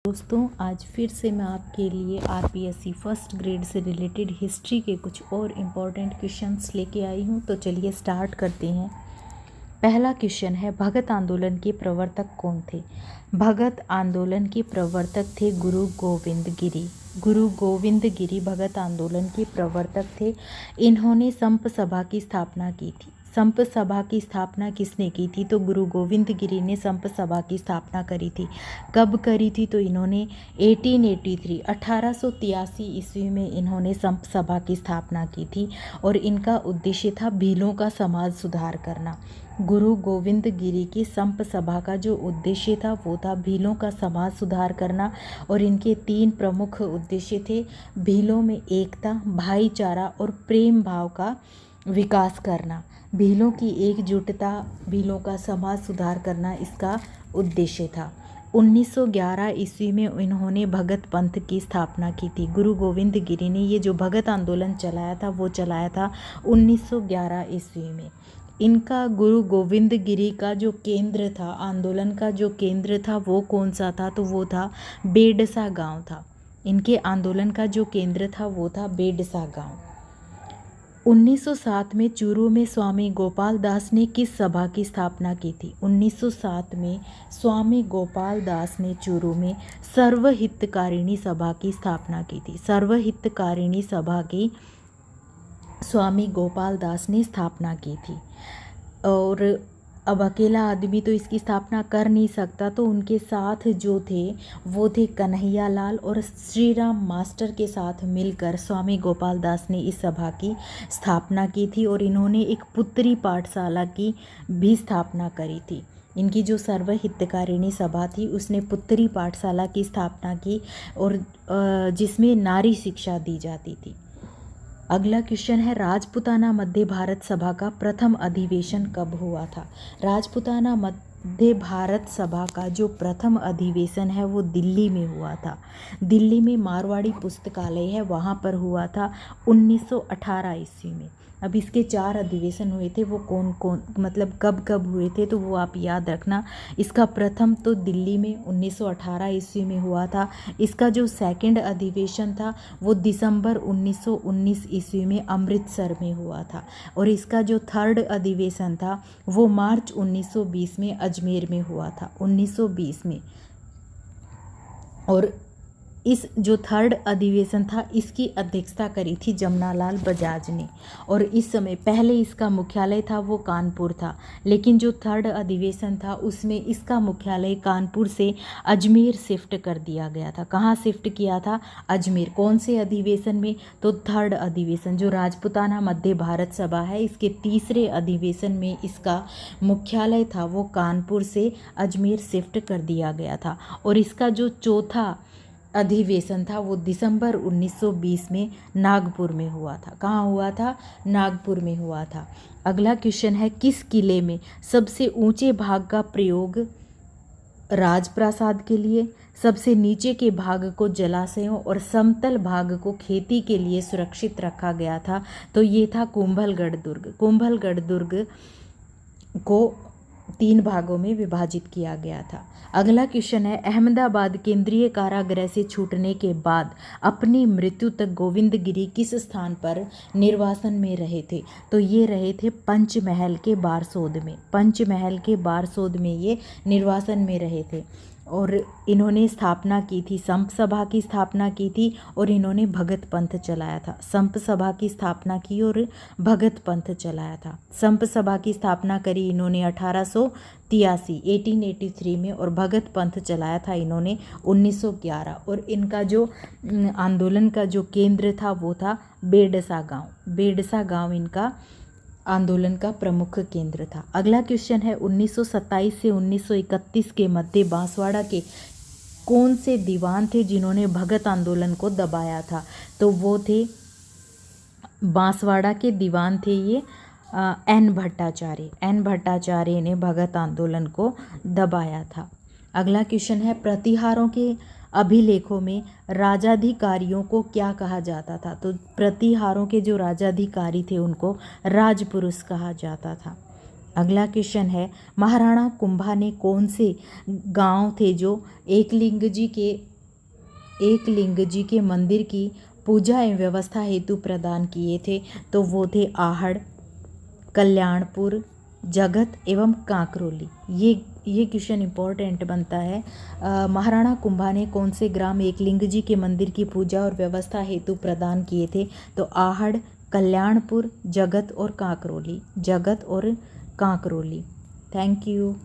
दोस्तों, आज फिर से मैं आपके लिए आरपीएससी फर्स्ट ग्रेड से रिलेटेड हिस्ट्री के कुछ और इम्पॉर्टेंट क्वेश्चंस लेके आई हूँ। तो चलिए स्टार्ट करते हैं। पहला क्वेश्चन है, भगत आंदोलन के प्रवर्तक कौन थे? भगत आंदोलन के प्रवर्तक थे गुरु गोविंद गिरी। गुरु गोविंद गिरी भगत आंदोलन के प्रवर्तक थे। इन्होंने संप सभा की स्थापना की थी। संप सभा की स्थापना किसने की थी? तो गुरु गोविंद गिरी ने संप सभा की स्थापना करी थी। कब करी थी? तो इन्होंने 1883 ईस्वी में इन्होंने संप सभा की स्थापना की थी और इनका उद्देश्य था भीलों का समाज सुधार करना। गुरु गोविंद गिरी की संप सभा का जो उद्देश्य था वो था भीलों का समाज सुधार करना और इनके 3 प्रमुख उद्देश्य थे। भीलों में एकता, भाईचारा और प्रेम भाव का विकास करना। भीलों की एकजुटता, भीलों का समाज सुधार करना इसका उद्देश्य था। 1911 ईस्वी में इन्होंने भगत पंथ की स्थापना की थी। गुरु गोविंद गिरी ने ये जो भगत आंदोलन चलाया था वो चलाया था 1911 ईस्वी में। इनका गुरु गोविंद गिरी का जो केंद्र था, आंदोलन का जो केंद्र था वो कौन सा था? तो वो था बेडसा गांव था। इनके आंदोलन का जो केंद्र था वो था बेडसा गांव। 1907 में चूरू में स्वामी गोपाल दास ने किस सभा की स्थापना की थी? 1907 में स्वामी गोपाल दास ने चूरू में सर्वहितकारिणी सभा की स्थापना की थी। सर्वहितकारिणी सभा की स्वामी गोपाल दास ने स्थापना की थी। और अब अकेला आदमी तो इसकी स्थापना कर नहीं सकता, तो उनके साथ जो थे वो थे कन्हैया लाल और श्री राम मास्टर के साथ मिलकर स्वामी गोपाल दास ने इस सभा की स्थापना की थी और इन्होंने एक पुत्री पाठशाला की भी स्थापना करी थी। इनकी जो सर्वहितकारिणी सभा थी उसने पुत्री पाठशाला की स्थापना की और जिसमें नारी शिक्षा दी जाती थी। अगला क्वेश्चन है, राजपूताना मध्य भारत सभा का प्रथम अधिवेशन कब हुआ था? राजपूताना मध्य भारत सभा का जो प्रथम अधिवेशन है वो दिल्ली में हुआ था। दिल्ली में मारवाड़ी पुस्तकालय है, वहाँ पर हुआ था 1918 ईस्वी में। अब इसके 4 अधिवेशन हुए थे, वो कौन कौन मतलब कब कब हुए थे तो वो आप याद रखना। इसका प्रथम तो दिल्ली में 1918 ईस्वी में हुआ था। इसका जो सेकंड अधिवेशन था वो दिसंबर 1919 ईस्वी में अमृतसर में हुआ था और इसका जो थर्ड अधिवेशन था वो मार्च 1920 में अजमेर में हुआ था, 1920 में। और इस जो थर्ड अधिवेशन था इसकी अध्यक्षता करी थी जमनालाल बजाज ने और इस समय पहले इसका मुख्यालय था वो कानपुर था, लेकिन जो थर्ड अधिवेशन था उसमें इसका मुख्यालय कानपुर से अजमेर शिफ्ट कर दिया गया था। कहाँ शिफ्ट किया था? अजमेर। कौन से अधिवेशन में? तो थर्ड अधिवेशन जो राजपूताना मध्य भारत सभा है इसके तीसरे अधिवेशन में इसका मुख्यालय था वो कानपुर से अजमेर शिफ्ट कर दिया गया था। और इसका जो चौथा अधिवेशन था वो दिसंबर 1920 में नागपुर में हुआ था। कहाँ हुआ था? नागपुर में हुआ था। अगला क्वेश्चन है, किस किले में सबसे ऊंचे भाग का प्रयोग राजप्रासाद के लिए, सबसे नीचे के भाग को जलाशयों और समतल भाग को खेती के लिए सुरक्षित रखा गया था? तो ये था कुंभलगढ़ दुर्ग। कुंभलगढ़ दुर्ग को 3 भागों में विभाजित किया गया था। अगला क्वेश्चन है, अहमदाबाद केंद्रीय कारागृह से छूटने के बाद अपनी मृत्यु तक गोविंद गिरी किस स्थान पर निर्वासन में रहे थे? तो ये रहे थे पंचमहल के बारसोद में। पंचमहल के बारसोद में ये निर्वासन में रहे थे और इन्होंने स्थापना की थी, संप सभा की स्थापना की थी और इन्होंने भगत पंथ चलाया था। संप सभा की स्थापना की और भगत पंथ चलाया था। संप सभा की स्थापना करी इन्होंने 1883 में और भगत पंथ चलाया था इन्होंने 1911 और इनका जो आंदोलन का जो केंद्र था वो था बेडसा गांव। बेडसा गांव इनका आंदोलन का प्रमुख केंद्र था। अगला क्वेश्चन है, 1927 से 1931 के मध्य बांसवाड़ा के कौन से दीवान थे जिन्होंने भगत आंदोलन को दबाया था? तो वो थे बांसवाड़ा के दीवान थे ये एन भट्टाचार्य। एन भट्टाचार्य ने भगत आंदोलन को दबाया था। अगला क्वेश्चन है, प्रतिहारों के अभिलेखों में राजाधिकारियों को क्या कहा जाता था? तो प्रतिहारों के जो राजाधिकारी थे उनको राजपुरुष कहा जाता था। अगला क्वेश्चन है, महाराणा कुंभा ने कौन से गांव थे जो एकलिंग जी के एक लिंग जी के मंदिर की पूजा एवं व्यवस्था हेतु प्रदान किए थे, तो वो थे आहड़, कल्याणपुर, जगत एवं कांकरोली। ये क्वेश्चन इम्पोर्टेंट बनता है। महाराणा कुंभा ने कौन से ग्राम एकलिंग जी के मंदिर की पूजा और व्यवस्था हेतु प्रदान किए थे, तो आहड़, कल्याणपुर, जगत और कांकरोली। जगत और कांकरोली। Thank you.